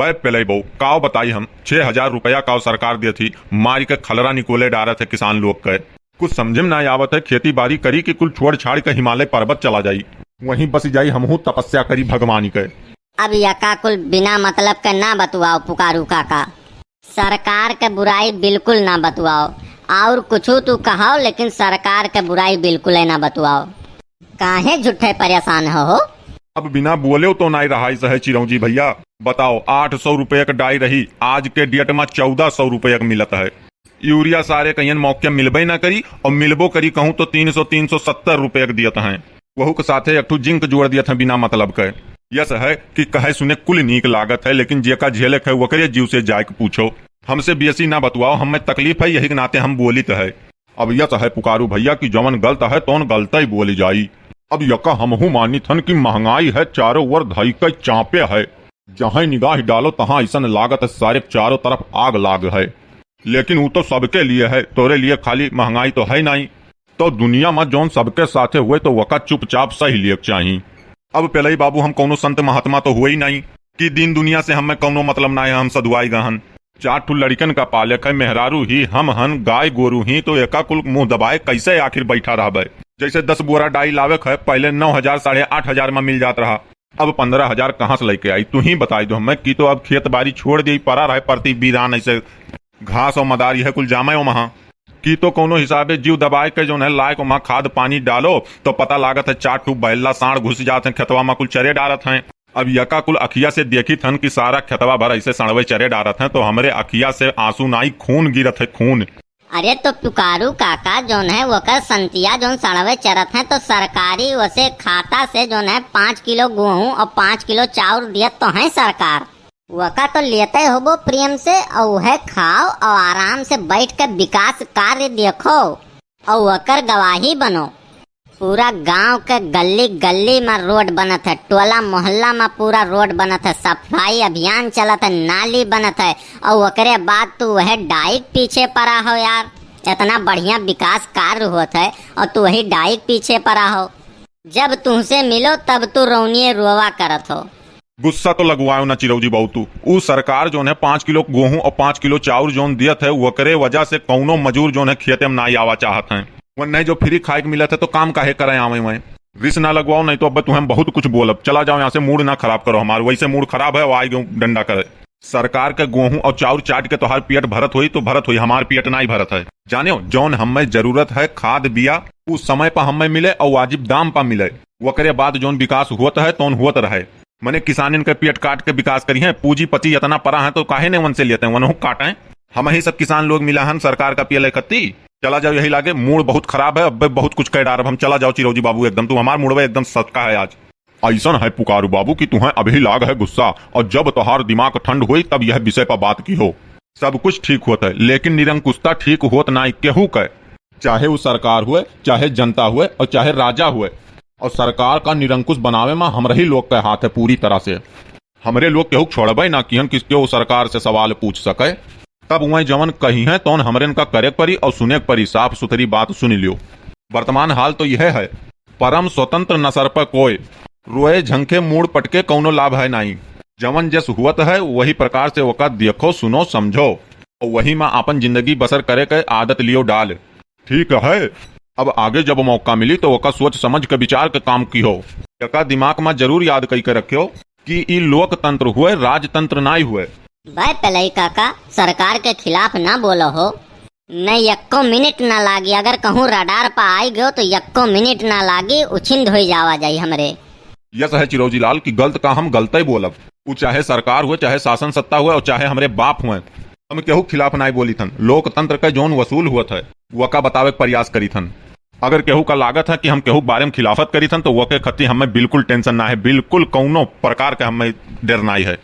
बै पहले बहु काव बताई हम 6,000 रुपया काव सरकार दी थी, मार के खलरा निकोले डारे थे किसान लोग के। कुछ समझे में ना आवत है, खेती बाड़ी करी कि कुल छोड़ छाड़ के हिमालय पर्वत चला जाई, वहीं बस जाई हमहू तपस्या करी भगवान के। अब यका कुल बिना मतलब के ना बतुआओ पुकारू काका, सरकार के बुराई बिल्कुल ना बतुआओ, और कुछ तू कहो लेकिन सरकार के बुराई बिल्कुल ना बतुआओ। काहे झूठे परेशान हो? अब बिना बोले तो नहीं रहा है चिरौंजी भैया। बताओ 800 रुपये का डाई रही, आज के डेट में 1400 रुपये का मिलता है। यूरिया सारे कहीं मौके मिलबे ना करी, और मिलबो करी कहूँ तो 370 रुपये का दियत है। वहू के साथे एक जिंक जोड़ दिया था बिना मतलब के। यस है कि कहे सुने कुल नीक लागत है, लेकिन जेका झेलक है वकरे जीव से जाए के पूछो। हमसे बेसी ना बतवाओ, हमें तकलीफ है, यही के नाते हम बोली तो है। अब यस है पुकारू भैया की जवन गलत है तो गलत ही बोली जाई। अब यका हमहू मानी थन की महंगाई है चारों ओर धई के चापे है, जहाँ निगाह डालो तहाँ ऐसा लागत है सारे चारों तरफ आग लाग है। लेकिन वो तो सबके लिए है, तोरे लिए खाली महंगाई तो है नहीं। तो दुनिया में जौन सबके साथे हुए तो वका चुपचाप सही लिए चाहिए। अब पहले ही बाबू हम कौनो संत महात्मा तो हुए ही नहीं कि दिन दुनिया से हमें कौनो मतलब ना है, हम सदुआई गहन 4 ठू लड़कन का पालक है, मेहरारू ही हम हन, गाय गोरू ही, तो एका कुल मुंह दबाए कैसे आखिर बैठा रहा। जैसे 10 बोरा डाई लावे है, पहले 9,000 साढ़े 8,000 में मिल जाता रहा, अब 15,000 कहाँ से लेके आई तू ही बताई दो हमें। की तो अब खेत बाड़ी छोड़ दी, पड़ा रहे प्रति बीरान ऐसे घास और मदार यह कुल जामे हो वहाँ की तो कोनो हिसाबे जीव दबाए के जो है लायक वहाँ खाद पानी डालो तो पता लागत है 4 ठू बैला साढ़ घुस जाते हैं खेतवा में, कुल चरे डारत हैं। अब यका कुल अखिया से देखी थन कि सारा खेतवा भर ऐसे सड़वे चरे डारत हैं, तो हमारे अखिया से आंसू नाई खून गिरत है खून। अरे तो पुकारू काका जोन है वकर संतिया जोन सड़वे चरत है, तो सरकारी वैसे खाता से जोन है 5 किलो गेहूँ और 5 किलो चाउर दियत तो है सरकार। वका तो लेते होबो प्रेम से, और वह खाओ और आराम से बैठ कर विकास कार्य देखो और वकर गवाही बनो। पूरा गांव के गली गली में रोड बनत है, टोला मोहल्ला में पूरा रोड बनत है, सफाई अभियान चलत है, नाली बनत है, और वकरे बाद तू वह डाइक पीछे पड़ा हो यार। इतना बढ़िया विकास कार्य होता है और तू वही डाइक पीछे पड़ा हो। जब तुमसे मिलो तब तू रौनिये रोवा करत हो। गुस्सा तो लगवाओ ना चिरौजी बहु तू। उ सरकार जो है 5 किलो गेहूं और 5 किलो चाउर जोन दियत है, वकरे वजह से कौनो मजूर जो है खेते में ना आवा चाहत है। वो नहीं जो फ्री खाए के मिलत है तो काम काहे करे आवे में। रिस ना लगवाओ, नहीं तो अब तुम्हें बहुत कुछ बोलब। चला जाओ यहाँ से, मूड ना खराब करो हमारा, वैसे मूड खराब है, आए गए डंडा करे। सरकार के गेहूं और चाउर चाट के तोहार पेट भरत हुई तो भरत हुई, हमार पेट ना ही भरत है। जाने जौन हमें जरूरत है खाद बिया उस समय पर हमें मिले और वाजिब दाम पर मिले, वकरे बाद जौन विकास होता है तो होत रहे। मैंने किसानन के पेट काट के विकास करी है, पूंजीपति इतना पड़ा है तो काहे ने वन से लेते हैं, वन काटे। हम ही सब किसान लोग मिला हन सरकार का पियल खत्ती। चला जाओ, यही लागे मूड बहुत खराब है, अब बहुत कुछ कह डार। हम चला जाओ चिरौजी बाबू, एकदम तू हमार मूड में एकदम सटका है आज। ऐसा है पुकारू बाबू की तुम्हें अभी लाग है गुस्सा, और जब तोहार दिमाग ठंड हुई तब यह विषय पर बात की हो। सब कुछ ठीक होता है, लेकिन निरंकुशता ठीक होत ना केहू के, चाहे वो सरकार हुए, चाहे जनता हुए और चाहे राजा हुए। और सरकार का निरंकुश बनावे में हमरे ही लोग का हाथ है पूरी तरह से। हमरे लोग केहू छोड़बे ना कि हम किसके सरकार से सवाल पूछ सके। तब वही जवन कही है तो हमरे का करे परी और सुने परी, साफ सुथरी बात सुन लियो। वर्तमान हाल तो यह है, परम स्वतंत्र न सर पर कोई, रोए झंखे मूड पटके कौनो लाभ है नहीं। जवन जस हुआ है वही प्रकार से वका देखो सुनो समझो, और वही में अपन जिंदगी बसर करे के आदत लियो डाल। ठीक है, अब आगे जब मौका मिली तो वका सोच समझ के विचार के काम की हो। यका दिमाग में जरूर याद कई के रखियो कि ई लोकतंत्र हुए, राजतंत्र ना हुए। भाई पलई काका सरकार के खिलाफ ना बोलो हो, नहीं यक्को मिनट ना लागी। अगर कहूँ रडार पर आई गयो तो यक्को मिनट ना लागी, उछिंद हो जावा जाई हमरे। यस है चिरौजी लाल की गलत का हम गलत ही बोलब। वो चाहे सरकार हुए, चाहे शासन सत्ता हुए और चाहे हमारे बाप हुए, हम केहू खिलाफ ना बोली थन। लोकतंत्र का जोन वसूल हुआ था वका बतावे प्रयास करी थन। अगर केहू का लागत है कि हम केहू बारे में खिलाफत करी थन तो वके खत्ती हमें बिल्कुल टेंशन ना है, बिल्कुल कौनो प्रकार का हमें डर ना है।